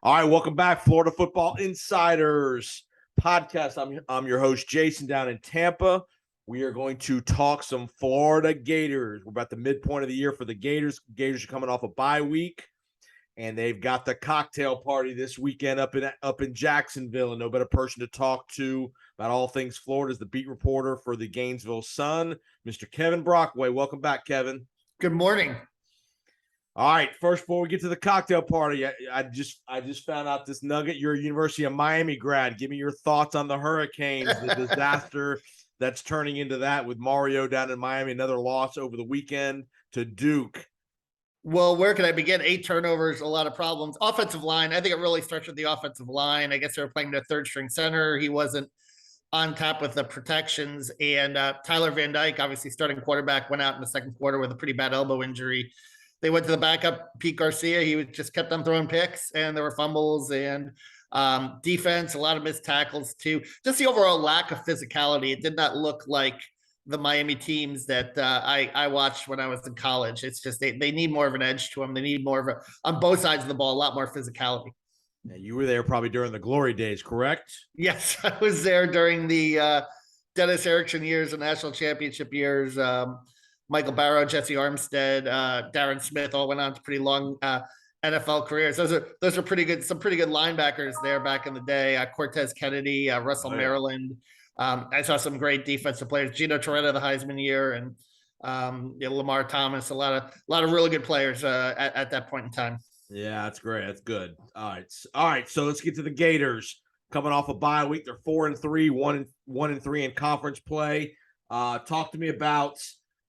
All right, welcome back, Florida Football Insiders podcast. I'm your host, Jason, down in Tampa. We are going to talk some Florida Gators. We're about the midpoint of the year for the Gators. Gators are coming off a bye week, and they've got the cocktail party this weekend up in Jacksonville. And no better person to talk to about all things Florida is the beat reporter for the Gainesville Sun, Mr. Kevin Brockway. Welcome back, Kevin. Good morning. All right, first, before we get to the cocktail party, I just found out this nugget. You're a University of Miami grad. Give me your thoughts on the Hurricanes, the disaster that's turning into that with Mario down in Miami, another loss over the weekend to Duke. Well, where can I begin? 8 turnovers, a lot of problems. Offensive line, I think it really starts with the offensive line. I guess they were playing their third-string center. He wasn't on top with the protections. And Tyler Van Dyke, obviously starting quarterback, went out in the second quarter with a pretty bad elbow injury. They went to the backup, Pete Garcia. He just kept on throwing picks, and there were fumbles and defense, a lot of missed tackles too. Just the overall lack of physicality. It did not look like the Miami teams that I watched when I was in college. It's just they need more of an edge to them. They need more of on both sides of the ball, a lot more physicality. Now, you were there probably during the glory days, correct? Yes, I was there during the Dennis Erickson years and national championship years. Michael Barrow, Jesse Armstead, Darren Smith all went on to pretty long NFL careers. Those are pretty good. Some pretty good linebackers there back in the day. Cortez Kennedy, Russell Maryland. I saw some great defensive players. Gino Toretta, the Heisman year, and Lamar Thomas. A lot of really good players at that point in time. Yeah, that's great. That's good. All right. So let's get to the Gators. Coming off a bye week, they're 4-3, 1-3 in conference play. Talk to me about.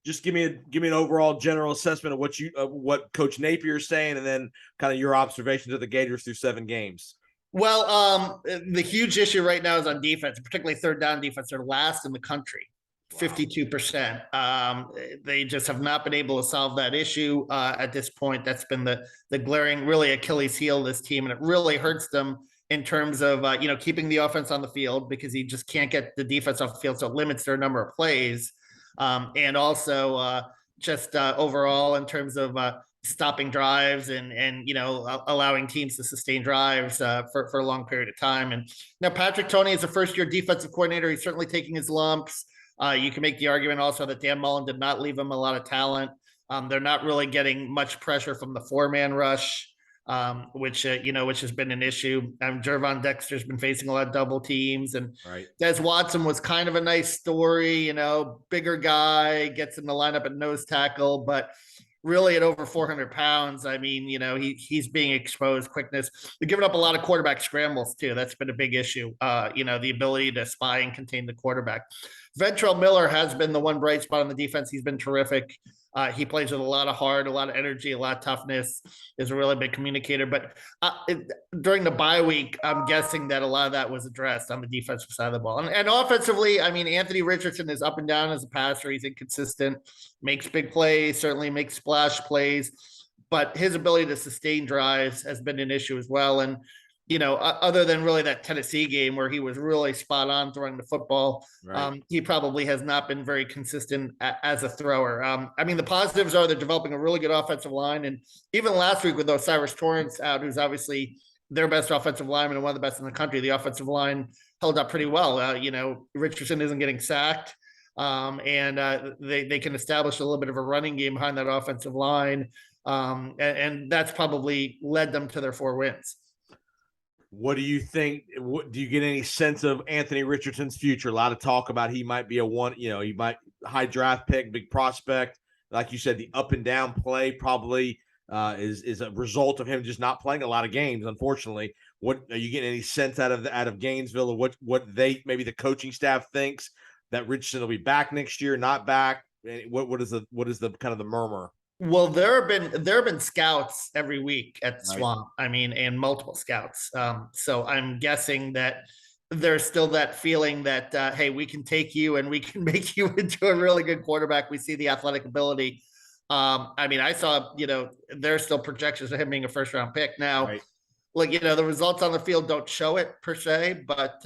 Just give me an overall general assessment of what Coach Napier is saying, and then kind of your observations of the Gators through 7 games. Well, the huge issue right now is on defense, particularly third down defense. They're last in the country, 52%. They just have not been able to solve that issue at this point. That's been the glaring, really Achilles heel of this team, and it really hurts them in terms of keeping the offense on the field because he just can't get the defense off the field, so it limits their number of plays. And also just overall in terms of stopping drives and allowing teams to sustain drives for a long period of time. And now Patrick Toney is a first-year defensive coordinator. He's certainly taking his lumps. You can make the argument also that Dan Mullen did not leave him a lot of talent. They're not really getting much pressure from the 4-man rush. Which has been an issue. Jervon Dexter's been facing a lot of double teams, and Des Watson was kind of a nice story, bigger guy, gets in the lineup at nose tackle, but really at over 400 pounds, I mean, he's being exposed, quickness. They're giving up a lot of quarterback scrambles too. That's been a big issue. The ability to spy and contain the quarterback. Ventrell Miller has been the one bright spot on the defense. He's been terrific. He plays with a lot of heart, a lot of energy, a lot of toughness, is a really big communicator. But during the bye week, I'm guessing that a lot of that was addressed on the defensive side of the ball. And offensively, I mean, Anthony Richardson is up and down as a passer. He's inconsistent, makes big plays, certainly makes splash plays. But his ability to sustain drives has been an issue as well. And, other than really that Tennessee game where he was really spot on throwing the football, he probably has not been very consistent as a thrower. I mean, the positives are they're developing a really good offensive line. And even last week with Osiris Torrance out, who's obviously their best offensive lineman and one of the best in the country, the offensive line held up pretty well. Richardson isn't getting sacked. And they can establish a little bit of a running game behind that offensive line. And that's probably led them to their 4 wins. What do you think? Do you get any sense of Anthony Richardson's future? A lot of talk about he might be he might high draft pick, big prospect. Like you said, the up and down play probably is a result of him just not playing a lot of games. Unfortunately, what are you getting any sense out of Gainesville, or what they maybe the coaching staff thinks that Richardson will be back next year, not back? What is the kind of the murmur? Well, there have been scouts every week at the Swamp. I mean, and multiple scouts. So I'm guessing that there's still that feeling that, hey, we can take you and we can make you into a really good quarterback. We see the athletic ability. I mean, I saw, there's still projections of him being a first-round pick. Now, the results on the field don't show it per se, but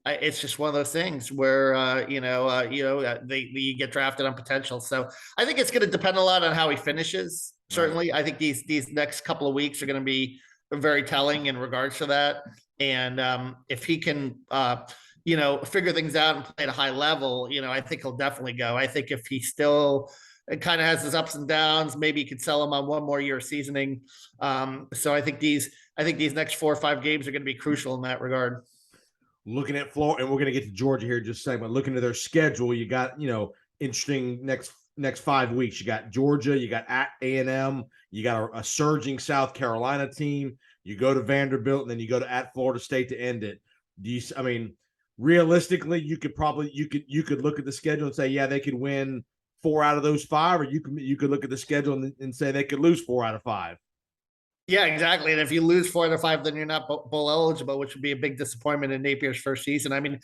it's just one of those things where you get drafted on potential. So I think it's going to depend a lot on how he finishes. Certainly, I think these next couple of weeks are going to be very telling in regards to that. And if he can, figure things out and play at a high level, I think he'll definitely go. I think if he still kind of has his ups and downs, maybe you could sell him on one more year of seasoning. So I think these next 4 or 5 games are going to be crucial in that regard. Looking at Florida, and we're going to get to Georgia here in just a second, but looking at their schedule, you got, interesting next 5 weeks. You got Georgia, you got at A&M, you got a surging South Carolina team. You go to Vanderbilt, and then you go to at Florida State to end it. Realistically, you could look at the schedule and say, yeah, they could win 4 out of those 5, or you could look at the schedule and say they could lose 4 out of 5. Yeah, exactly. And if you lose 4 out of 5, then you're not bowl eligible, which would be a big disappointment in Napier's first season. I mean,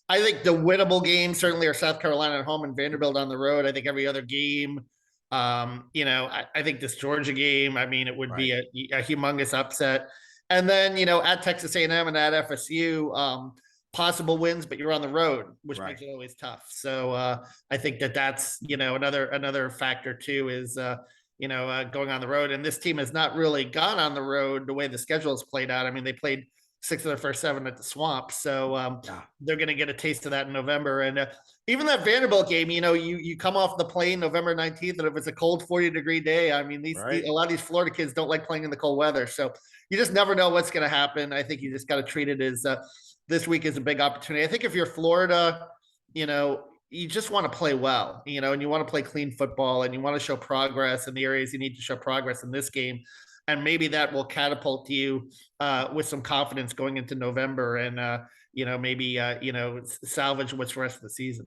I think the winnable games certainly are South Carolina at home and Vanderbilt on the road. I think every other game, I think this Georgia game, it would be a humongous upset. And then, at Texas A&M and at FSU, possible wins, but you're on the road, which makes it always tough. So I think that's, another factor too is, going on the road. And this team has not really gone on the road the way the schedule is played out. I mean, they played 6 of their first 7 at the Swamp. So they're going to get a taste of that in November. And even that Vanderbilt game, you come off the plane November 19th, and if it's a cold 40-degree day, I mean, a lot of these Florida kids don't like playing in the cold weather. So you just never know what's going to happen. I think you just got to treat it as this week is a big opportunity. I think if you're Florida, you just want to play well, and you want to play clean football, and you want to show progress in the areas you need to show progress in this game. And maybe that will catapult you with some confidence going into November and, salvage what's the rest of the season.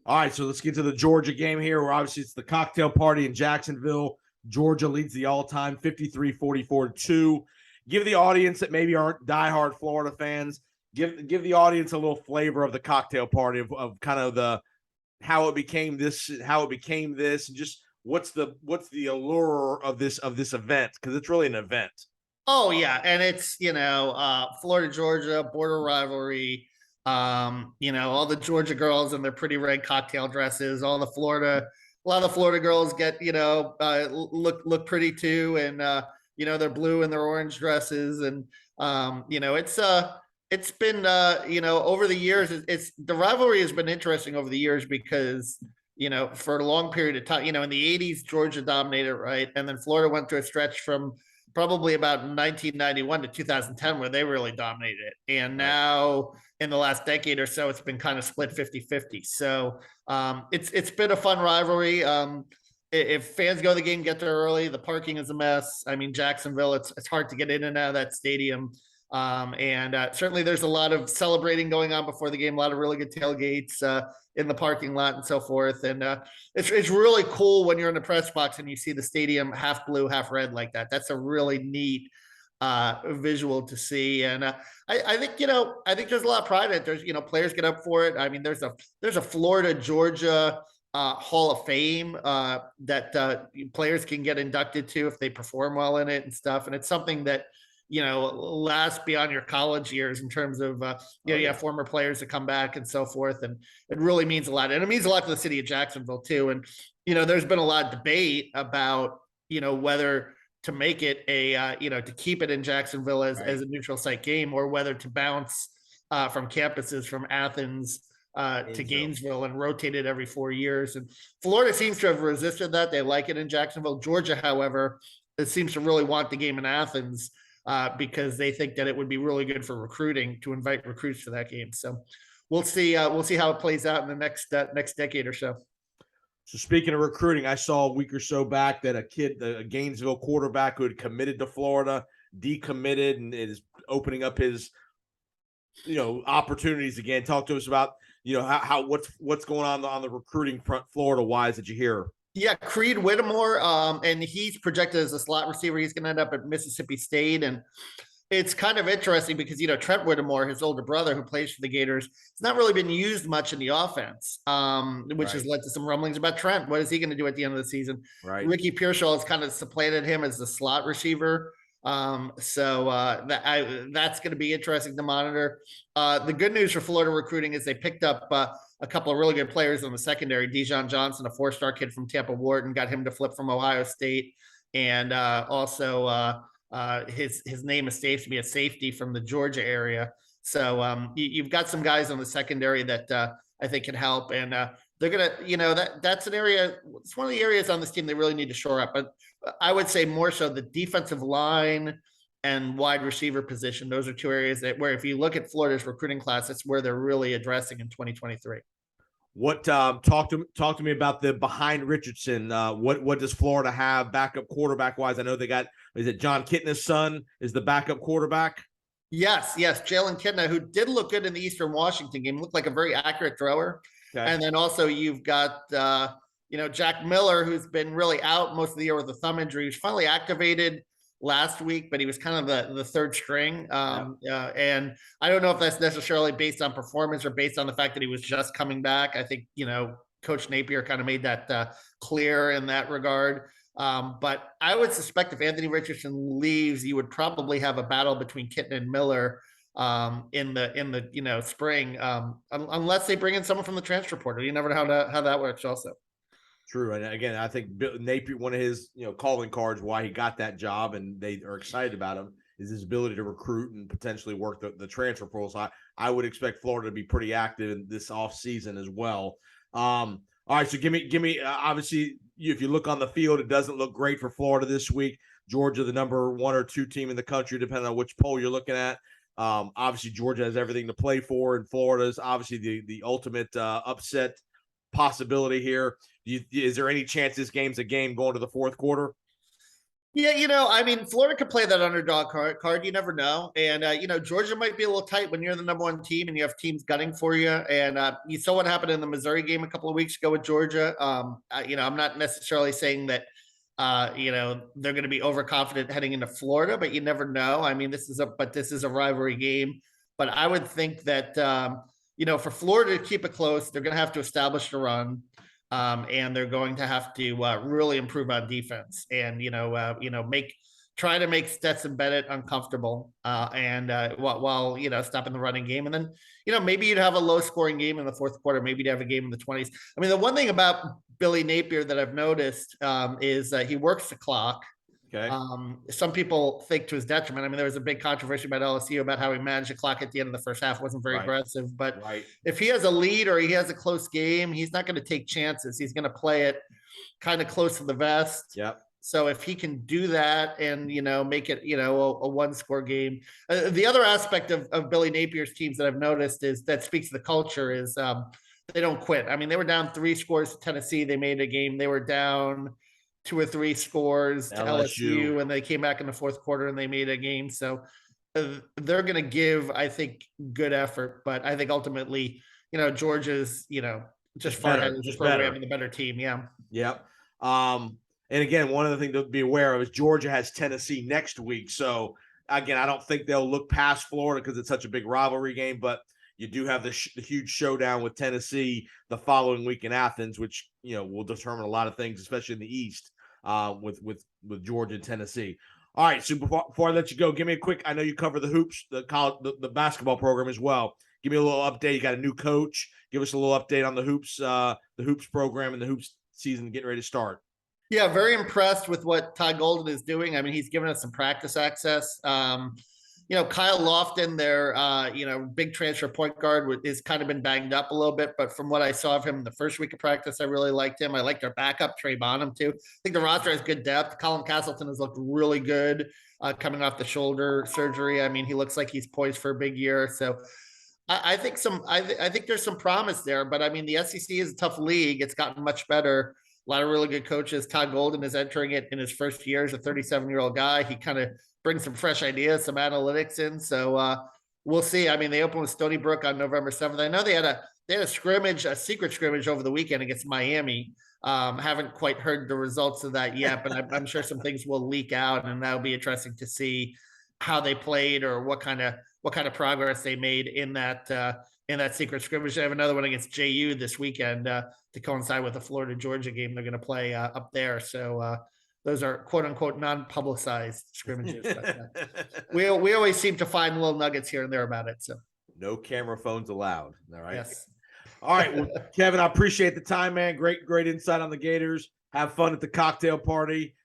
All right, so let's get to the Georgia game here, where obviously it's the cocktail party in Jacksonville. Georgia leads the all-time 53-44-2. Give the audience that maybe aren't diehard Florida fans, give the audience a little flavor of the cocktail party of kind of how it became this, and just what's the allure of this event, because it's really an event. Oh yeah, and it's Florida Georgia border rivalry. All the Georgia girls in their pretty red cocktail dresses. A lot of the Florida girls get look pretty too, and they're blue and their orange dresses, and it's been over the years. The rivalry has been interesting over the years because for a long period of time, in the 80s, Georgia dominated, right? And then Florida went through a stretch from probably about 1991 to 2010 where they really dominated it. And now in the last decade or so, it's been kind of split 50-50. So it's been a fun rivalry. If fans go to the game, get there early, the parking is a mess. I mean, Jacksonville, it's hard to get in and out of that stadium. And certainly there's a lot of celebrating going on before the game, a lot of really good tailgates in the parking lot and so forth. And it's really cool when you're in the press box and you see the stadium half blue, half red like that. That's a really neat visual to see. And I think there's a lot of pride in it. There's, players get up for it. I mean, there's a Florida, Georgia Hall of Fame that players can get inducted to if they perform well in it and stuff. And it's something that, last beyond your college years in terms of, you have former players that come back and so forth. And it really means a lot. And it means a lot to the city of Jacksonville too. And, there's been a lot of debate about, whether to make it to keep it in Jacksonville as a neutral site game, or whether to bounce from campuses from Athens to Gainesville and rotate it every 4 years. And Florida seems to have resisted that. They like it in Jacksonville. Georgia, however, it seems to really want the game in Athens. Because they think that it would be really good for recruiting to invite recruits to that game. So we'll see how it plays out in the next decade or so. So speaking of recruiting, I saw a week or so back that a Gainesville quarterback who had committed to Florida, decommitted, and is opening up his, opportunities again. Talk to us about, how what's going on the recruiting front, Florida wise, that you hear. Yeah, Creed Whittemore, and he's projected as a slot receiver. He's going to end up at Mississippi State, and it's kind of interesting because Trent Whittemore, his older brother, who plays for the Gators, has not really been used much in the offense, which has led to some rumblings about Trent. What is he going to do at the end of the season? Right. Ricky Pearsall has kind of supplanted him as the slot receiver. So that's going to be interesting to monitor. The good news for Florida recruiting is they picked up a couple of really good players in the secondary. Dijon Johnson, a 4-star kid from Tampa Wharton, got him to flip from Ohio State, and also his name escapes me, a safety from the Georgia area. So you've got some guys on the secondary that I think can help, and they're gonna, that's an area. It's one of the areas on this team they really need to shore up. But I would say more so the defensive line and wide receiver position. Those are two areas where if you look at Florida's recruiting class, that's where they're really addressing in 2023. What talk to me about the behind Richardson? What does Florida have backup quarterback wise? I know they got, is it John Kitna's son is the backup quarterback? Yes. Jalen Kitna, who did look good in the Eastern Washington game, looked like a very accurate thrower. Okay. And then also you've got Jack Miller, who's been really out most of the year with a thumb injury. He was finally activated last week, but he was kind of the third string. And I don't know if that's necessarily based on performance or based on the fact that he was just coming back. I think, Coach Napier kind of made that clear in that regard. But I would suspect if Anthony Richardson leaves, you would probably have a battle between Kitten and Miller in the spring, unless they bring in someone from the transfer portal. You never know how that works also. True. And again, I think Napier, one of his, calling cards, why he got that job and they are excited about him, is his ability to recruit and potentially work the transfer portal. So I would expect Florida to be pretty active in this offseason as well. All right. So give me, obviously, if you look on the field, it doesn't look great for Florida this week. Georgia, the number 1 or 2 team in the country, depending on which poll you're looking at. Obviously, Georgia has everything to play for, and Florida's obviously the ultimate upset possibility here. Is there any chance this game's a game going to the fourth quarter? Yeah, Florida could play that underdog card. You never know. And, Georgia might be a little tight when you're the number 1 team and you have teams gunning for you. And you saw what happened in the Missouri game a couple of weeks ago with Georgia. I'm not necessarily saying that, they're going to be overconfident heading into Florida, but you never know. This is a rivalry game. But I would think that, for Florida to keep it close, they're going to have to establish the run. And they're going to have to really improve on defense and, try to make Stetson Bennett uncomfortable while stopping the running game. And then, maybe you'd have a low scoring game in the fourth quarter. Maybe you'd have a game in the 20s. The one thing about Billy Napier that I've noticed is he works the clock. Okay. Some people think to his detriment. There was a big controversy about LSU about how he managed the clock at the end of the first half. Wasn't very aggressive, but if he has a lead or he has a close game, he's not going to take chances. He's going to play it kind of close to the vest. Yep. So if he can do that and, make it, a 1-score game. The other aspect of Billy Napier's teams that I've noticed is that speaks to the culture is they don't quit. They were down 3 scores to Tennessee. They made a game. They were down 2 or 3 scores to LSU, and they came back in the fourth quarter and they made a game. So they're going to give, I think, good effort. But I think ultimately, Georgia's, just far ahead of the program and the better team. Yeah. Yep. And again, one of the things to be aware of is Georgia has Tennessee next week. So again, I don't think they'll look past Florida because it's such a big rivalry game, but you do have the huge showdown with Tennessee the following week in Athens, which, will determine a lot of things, especially in the East, with Georgia and Tennessee. All right. So before I let you go, give me a quick, I know you cover the hoops, the basketball program as well. Give me a little update. You got a new coach. Give us a little update on the hoops program and the hoops season getting ready to start. Yeah, very impressed with what Todd Golden is doing. He's given us some practice access. Kyle Lofton, their big transfer point guard, is kind of been banged up a little bit, but from what I saw of him in the first week of practice, I really liked him. I liked their backup, Trey Bonham, too. I think the roster has good depth. Colin Castleton has looked really good coming off the shoulder surgery. He looks like he's poised for a big year. So I think there's some promise there, but the SEC is a tough league. It's gotten much better. A lot of really good coaches. Todd Golden is entering it in his first year as a 37-year-old guy. He kind of brings some fresh ideas, some analytics in. So we'll see. They opened with Stony Brook on November 7th. I know they had a scrimmage, a secret scrimmage over the weekend against Miami. Haven't quite heard the results of that yet, but I'm sure some things will leak out, and that'll be interesting to see how they played or what kind of progress they made in that secret scrimmage. They have another one against JU this weekend to coincide with the Florida Georgia game they're going to play up there. So those are quote unquote non-publicized scrimmages. But, we always seem to find little nuggets here and there about it. So no camera phones allowed. All right. Yes. All right. Well, Kevin, I appreciate the time, man. Great insight on the Gators. Have fun at the cocktail party.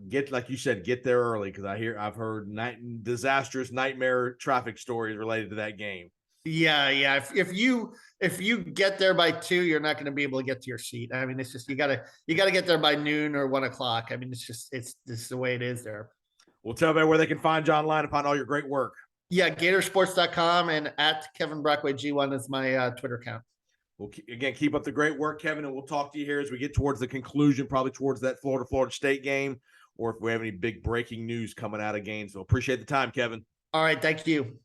Get, like you said, get there early, because I've heard disastrous nightmare traffic stories related to that game. Yeah. If you get there by 2, you're not going to be able to get to your seat. I mean, it's just you gotta get there by noon or 1 o'clock. I mean, it's the way it is there. Well, tell everybody where they can find you online and find all your great work. Yeah, Gatorsports.com and at Kevin Brockway G1 is my Twitter account. Well, again, keep up the great work, Kevin, and we'll talk to you here as we get towards the conclusion, probably towards that Florida State game, or if we have any big breaking news coming out of Gainesville. Appreciate the time, Kevin. All right, thank you.